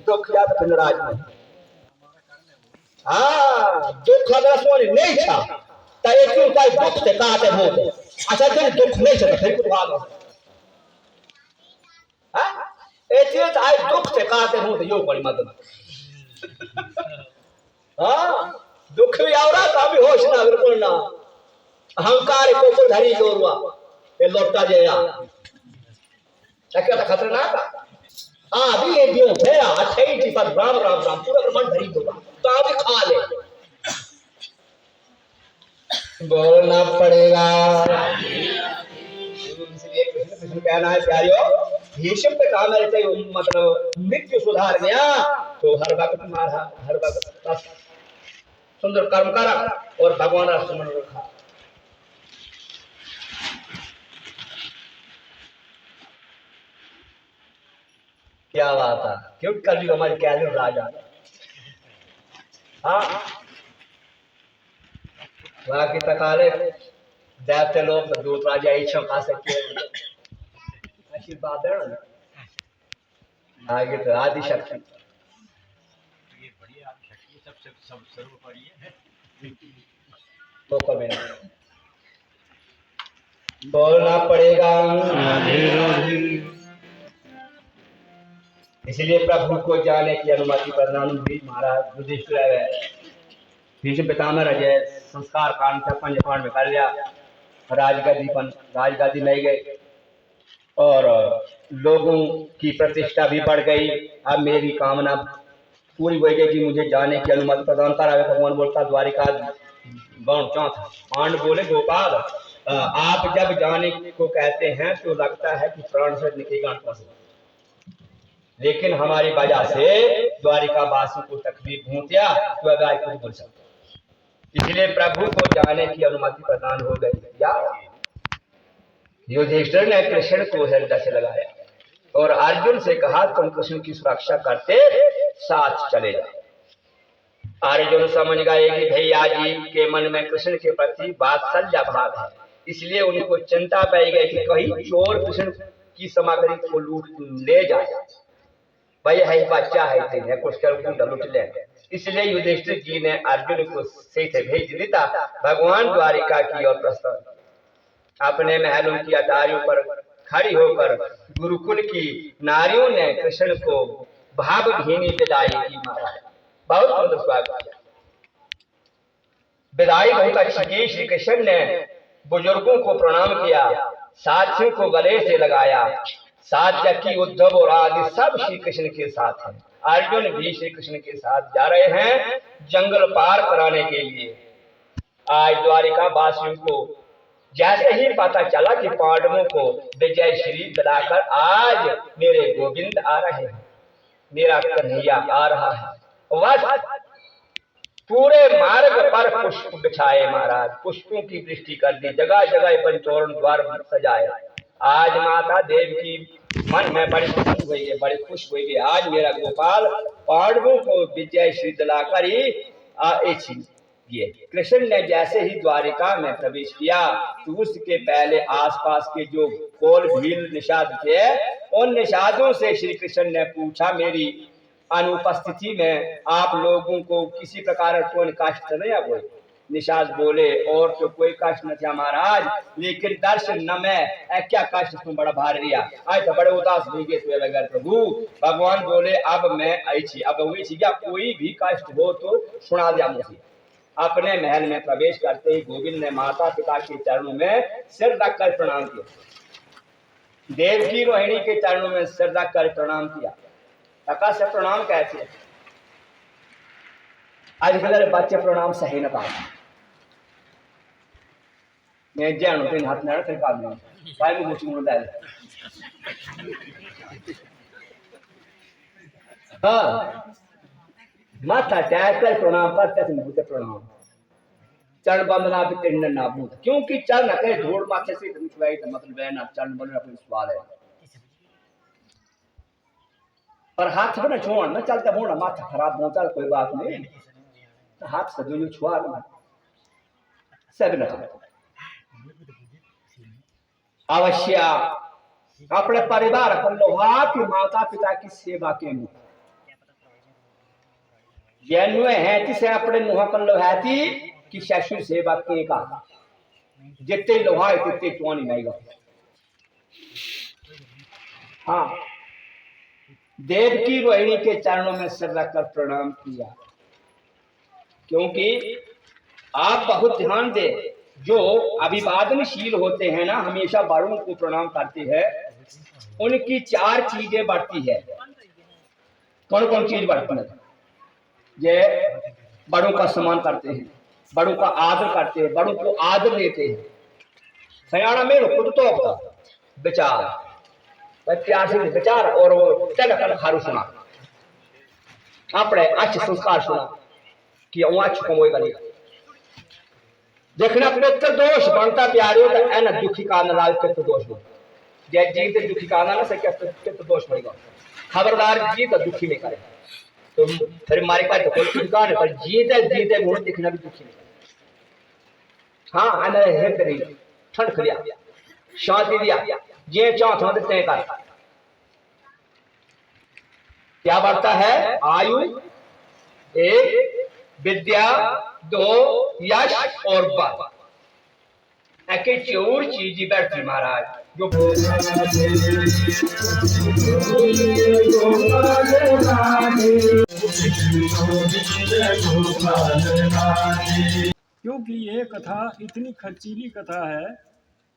दुख याद पिंडराज में हाँ दुख अगर सोने नहीं था तो एक क्यों का दुख ते काटे होते अच्छा तेरे दुख नहीं था फिर कुछ भाग हाँ एक चीज आए दुख ते काटे होते यो बड़ी मदद हाँ दुख भी आवरा तो अभी होश ना बिल्कुल ना अहंकार को धरी जोरवा ये लौटा जाया क्या खतरनाक अभी ये दियो फेरा अठई जी पर राम राम राम पूरा मन धरी होगा तो अभी खा ले बोलना पड़ेगा इसलिए कृष्ण कहना है प्यारियों भीष्म पे काम रहते मतलब मृत्यु सुधार गया तो हर वक्त मारा हर वक्त सुंदर कर्म करा और भगवान का स्मरण रखा क्या बात है क्यों कर ली हमारी क्या राजा हाँ बाकी तकाले दैत्य लोग दूत राजा इच्छा खा सकते हैं आशीर्वाद है ना आगे तो आदि शक्ति ये बड़ी आदि शक्ति सब सर्वोपरि है तो कभी बोलना पड़ेगा इसलिए प्रभु को जाने की अनुमति प्रदान हुई महाराज युधिष्ठिर भीष्म पितामह जय संस्कार कांड का पंच पांड में कर लिया राजगादी में गए और लोगों की प्रतिष्ठा भी बढ़ गई अब मेरी कामना पूरी हो गई कि मुझे जाने की अनुमति प्रदान करावे भगवान बोलता द्वारिका गौण चौथा पांड बोले गोपाल आप जब जाने को कहते हैं तो लगता है कि प्राण से निकलेगा लेकिन हमारी वजह से द्वारिका वासी को तकलीफ पहुंचा तो अगर कुछ बोल सकते इसलिए प्रभु को जाने की अनुमति प्रदान हो गई या युधिष्ठिर ने कृष्ण को हृदय से लगाया और अर्जुन से कहा तुम कृष्ण की सुरक्षा करते साथ चले जाओ अर्जुन समझ गए कि भैया जी के मन में कृष्ण के प्रति वात्सल्य भाव है इसलिए उनको चिंता पड़ गई कि कहीं चोर कृष्ण की सामग्री को लूट ले जाए भाई है बच्चा है कुछ कर लूट ले इसलिए युधिष्ठिर जी ने अर्जुन को से भेज दिया भगवान द्वारिका की ओर प्रस्थान अपने महलों की अटारियों पर खड़ी होकर गुरुकुल की नारियों ने कृष्ण को भावभीनी विदाई की महाराज बहुत सुंदर स्वागत विदाई बहुत अच्छी की श्री कृष्ण ने बुजुर्गों को प्रणाम किया साथियों को गले से लगाया सात्यकी उद्धव और आदि सब श्री कृष्ण के साथ हैं अर्जुन भी श्री कृष्ण के साथ जा रहे हैं जंगल पार कराने के लिए आज द्वारिका वासियों को जैसे ही पता चला कि पांडवों को विजय श्री दिलाकर आज मेरे गोविंद आ रहे हैं मेरा कन्हैया आ रहा है वह पूरे मार्ग पर पुष्प बिछाए महाराज पुष्पों की वृष्टि कर दी जगह जगह पर तोरण द्वार सजाए आज माता देव की मन में बड़ी खुश हुई है बड़ी खुश हुई है आज मेरा गोपाल पांडवों को विजय श्री दिलाकर ही ये कृष्ण ने जैसे ही द्वारिका में प्रवेश किया तो उसके पहले आसपास के जो कोल भील निषाद थे उन निषादों से श्री कृष्ण ने पूछा मेरी अनुपस्थिति में आप लोगों को किसी प्रकार कोई कष्ट नहीं है कोई निषाद बोले और तो कोई कष्ट न था महाराज लेकिन दर्शन न मैं क्या कष्ट तुम बड़ा भार लिया आज तो बड़े उदास हो गए तो बगैर प्रभु भगवान बोले अब मैं आई अब हुई थी क्या कोई भी कष्ट हो तो सुना दिया मुझे अपने महल में प्रवेश करते ही गोविंद ने माता पिता के चरणों में सिर रखकर प्रणाम किया देवकी रोहिणी के चरणों में सिर रखकर प्रणाम किया टका से प्रणाम कैसे आजकल बच्चे प्रणाम सही न पाते मैं जानू तेन हाथ ना तेरे काम में भाई को मुझे मुंडा है हाँ माथा टैग कर प्रणाम करते थे मुझे प्रणाम चरण बंदना भी तेरे ना भूत क्योंकि चरण कहे धूड़ माथे से उठवाई तो मतलब है ना चरण बंदना कोई सवाल है पर हाथ में छोड़ ना चलता मोड़ा माथा खराब ना चल कोई बात नहीं हाथ से जो छुआ सब लगा अवश्य अपने परिवार अपन लोहा की माता पिता की सेवा के नुह है से अपने नुह कर लोहाती कि ससुर सेवा के का जितने लोहा है तितने क्यों नहीं आएगा। हाँ, देव की रोहिणी के चरणों में सिर रखकर प्रणाम किया, क्योंकि आप बहुत ध्यान दे, जो अभिवादनशील होते हैं ना, हमेशा बड़ों को प्रणाम करते हैं, उनकी चार चीजें बढ़ती है। कौन कौन चीज बढ़ती है? ये बड़ों का सम्मान करते हैं, बड़ों का आदर करते हैं, बड़ों को आदर देते हैं। सयाना में खुद तो विचार प्यार से विचार और वो चल कर खारू सुना अपने अच्छे संस्कार सुना कि अच्छ कमोई करी देखना पित्र दोष बनता प्यारे तो एन दुखी का नाल पित्र दोष हो जय जीत दुखी का ना सके पित्र दोष होगा। खबरदार जीत दुखी नहीं करे तो फिर हमारे पास तो कोई ठिकाना पर जीते गुण दिखना भी दुखी नहीं। हाँ आने है तेरी ठंड खलिया शांति दिया ये चाहत हो देते का क्या बढ़ता है? आयु एक, विद्या दो, यश और बल। ऐसे चोर चीज ही बैठती महाराज जो क्योंकि ये कथा इतनी खर्चीली कथा है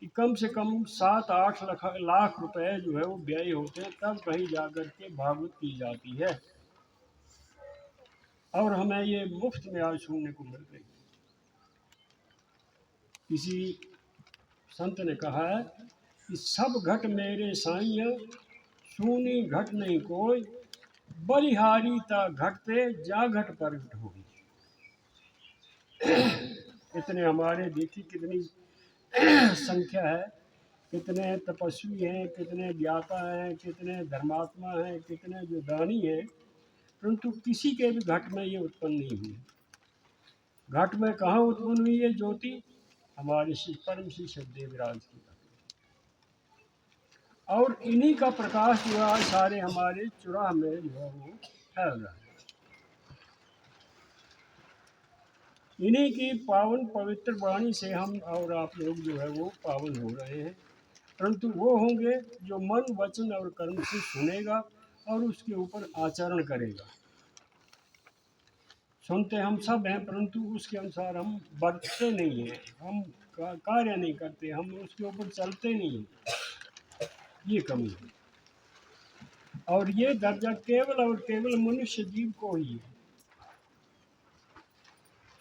कि कम से कम 7-8 लाख रुपए जो है वो व्यय होते हैं, तब कहीं जाकर के भागवत की जाती है, और हमें ये मुफ्त में आज सुनने को मिल रही। किसी संत ने कहा है कि सब घट मेरे साईं सुनी घट नहीं कोई, बलिहारी ता घटते जा घट प्रगट होगी। इतने हमारे देखी कितनी संख्या है, कितने तपस्वी हैं, कितने ज्ञाता हैं, कितने धर्मात्मा हैं, कितने जो दानी हैं, परंतु किसी के भी घट में ये उत्पन्न नहीं हुई। घट में कहाँ उत्पन्न हुई है ज्योति? हमारे श्री परम श्री सददेव विराज की, और इन्हीं का प्रकाश जो है सारे हमारे चुराह में जो है वो फैल रहा है। इन्हीं की पावन पवित्र वाणी से हम और आप लोग जो है वो पावन हो रहे हैं, परंतु वो होंगे जो मन वचन और कर्म से सुनेगा और उसके ऊपर आचरण करेगा। सुनते हम सब हैं, परंतु उसके अनुसार हम बरतते नहीं हैं, हम कार्य नहीं करते, हम उसके ऊपर चलते नहीं हैं, ये कमी है। और ये दर्जा केवल और केवल मनुष्य जीव को ही है।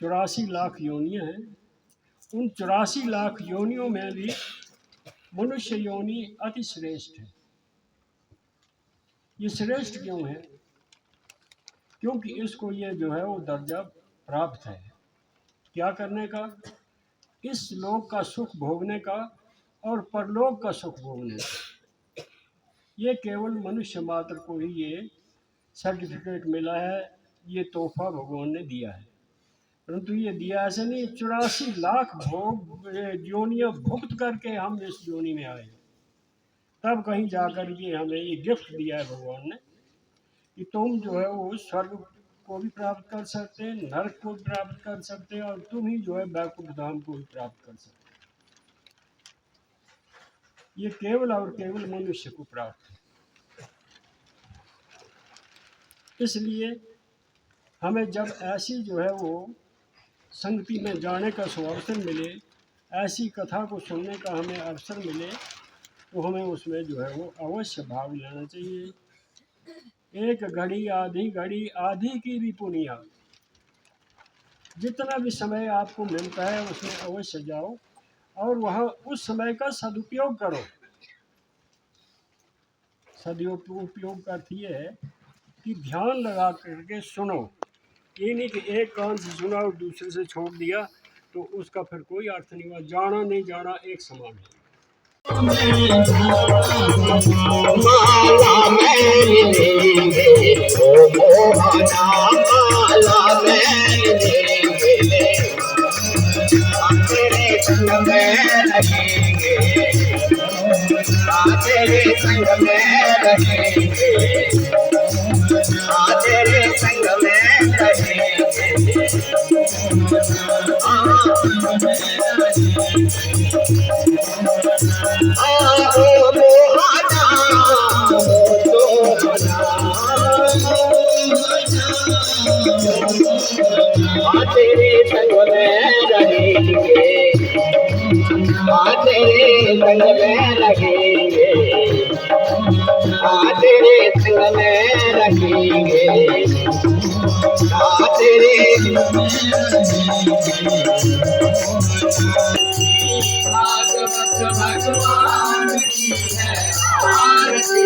84 लाख योनियाँ हैं, उन 84 लाख योनियों में भी मनुष्य योनि अति श्रेष्ठ है। ये श्रेष्ठ क्यों है? क्योंकि इसको ये जो है वो दर्जा प्राप्त है क्या करने का? इस लोक का सुख भोगने का और परलोक का सुख भोगने का। ये केवल मनुष्य मात्र को ही ये सर्टिफिकेट मिला है, ये तोहफा भगवान ने दिया है, परंतु ये दिया ऐसे नहीं। 84 लाख भोग योनियाँ भुक्त करके हम इस योनि में आए, तब कहीं जाकर ये हमें ये गिफ्ट दिया है भगवान ने कि तुम जो है वो स्वर्ग को भी प्राप्त कर सकते हैं, नरक को भी प्राप्त कर सकते हैं, और तुम ही जो है बैकुंठ धाम को भी प्राप्त कर सकते हैं। ये केवल और केवल मनुष्य को प्राप्त है। इसलिए हमें जब ऐसी जो है वो संगति में जाने का अवसर मिले, ऐसी कथा को सुनने का हमें अवसर मिले, तो हमें उसमें जो है वो अवश्य भाग लेना चाहिए। एक घड़ी आधी की भी पुनिया, जितना भी समय आपको मिलता है उसमें अवश्य जाओ और वहाँ उस समय का सदुपयोग करो। सदुपयोग का अर्थ ये है कि ध्यान लगा करके सुनो, ये नहीं कि एक कान से सुना और दूसरे से छोड़ दिया, तो उसका फिर कोई अर्थ नहीं हुआ। जाना नहीं जाना एक समान है। माला मैंने ओ मोहना माला मैंने में रहेंगे, हाँ तेरे संग में रहेंगे, हाँ तेरे संग में रहेंगे। तेरे संग में रहेंगे, हाँ तेरे संग में रहेंगे, हाँ तेरे संग में रहेंगे, हाँ तेरे भागवत भगवान की है आरती।